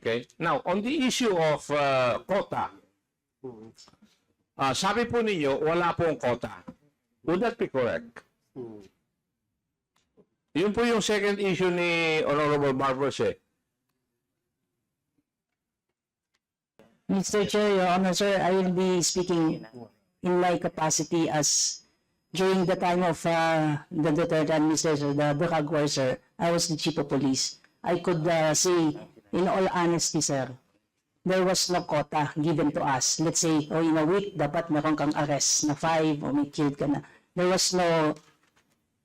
Okay? Now, on the issue of quota, sabi po ninyo, wala pong quota. Would that be correct? Yun po yung second issue ni Honorable Barbers eh. Mr. Chair, Your Honor, sir, I will be speaking in my capacity as during the time of the Duterte administration, the drug war, sir, I was the chief of police. I could say, in all honesty, sir, there was no quota given to us. Let's say, in a week, dapat meron kang arrest na 5 o may killed ka na. There was no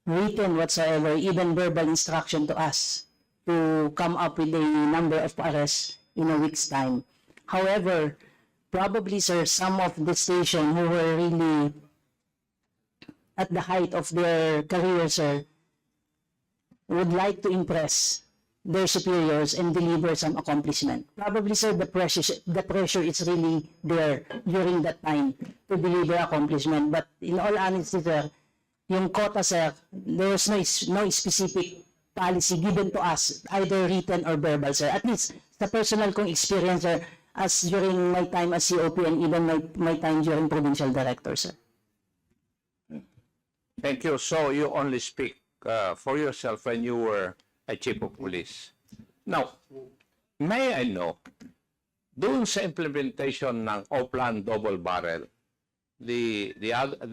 written whatsoever, even verbal instruction to us to come up with a number of arrests in a week's time. However, probably, sir, some of the station who were really at the height of their career, sir, would like to impress their superiors and deliver some accomplishment. Probably, sir, the pressure is really there during that time to deliver accomplishment. But in all honesty, sir, yung quota, sir, there was no specific policy given to us, either written or verbal, sir. At least, sa personal kong experience, sir, as during my time as COP and even my time during provincial director, sir. Thank you. So you only speak for yourself when you were a chief of police. Now, may I know, doon sa implementation ng O-Plan Double Barrel, the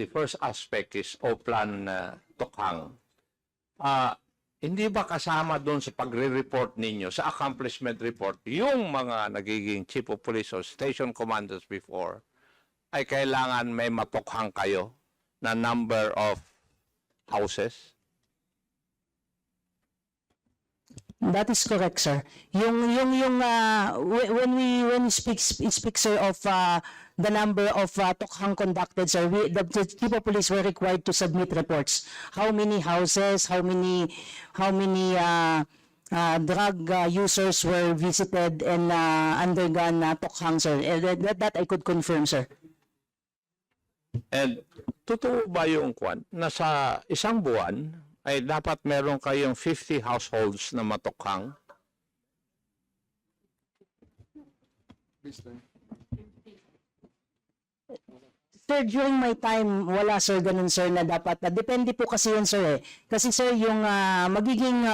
first aspect is O-Plan Tokhang. Hindi ba kasama doon sa pagre-report ninyo, sa accomplishment report, yung mga nagiging chief of police or station commanders before, ay kailangan may matokhang kayo na number of houses? That is correct, sir. When we speak, sir, of the number of Tokhang conducted, sir, the chief of police were required to submit reports. How many houses, how many drug users were visited and undergone Tokhang, sir. That I could confirm, sir. And totoo ba yung kwan na sa isang buwan ay dapat meron kayong 50 households na matokhang? Sir, during my time, wala, sir, ganun, sir, na dapat. Depende po kasi yun, sir, eh. Kasi, sir, yung magiging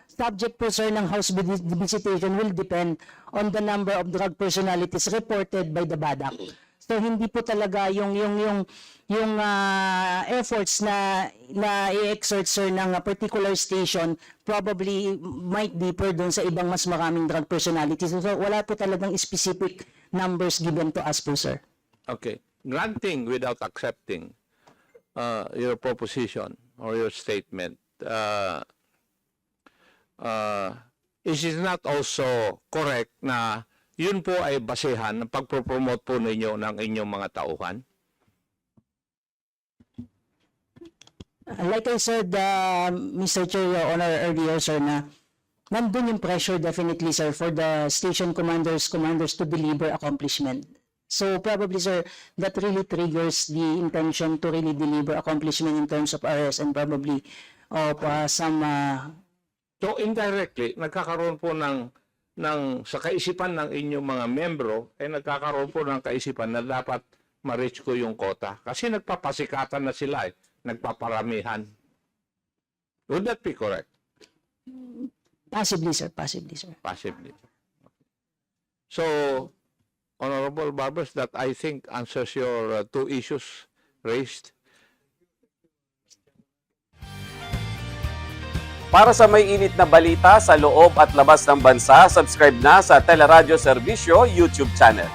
subject po, sir, ng house visitation will depend on the number of drug personalities reported by the BADAC. So, hindi po talaga yung efforts na i-exert, sir, ng particular station probably might differ doon sa ibang mas maraming drug personalities. So, wala po talagang specific numbers given to us po, sir. Okay. Granting without accepting your proposition or your statement, is it not also correct na yun po ay basehan ng pagpropromote po ninyo ng inyong mga tauhan? Like I said, Mr. Chair, Your Honor, earlier, sir, na nandun yung pressure definitely, sir, for the station commanders to deliver accomplishment. So probably, sir, that really triggers the intention to really deliver accomplishment in terms of arrest and probably of some... So indirectly, nagkakaroon po sa kaisipan ng inyong mga membro, ay nagkakaroon po ng kaisipan na dapat ma-reach ko yung quota. Kasi nagpapasikatan na sila, nagpaparamihan. Would that be correct? Possibly, sir. Possibly, sir. Possibly. So, Honorable Barbers, that I think answers your two issues raised. Para sa may init na balita sa loob at labas ng bansa, subscribe na sa Teleradyo Serbisyo YouTube channel.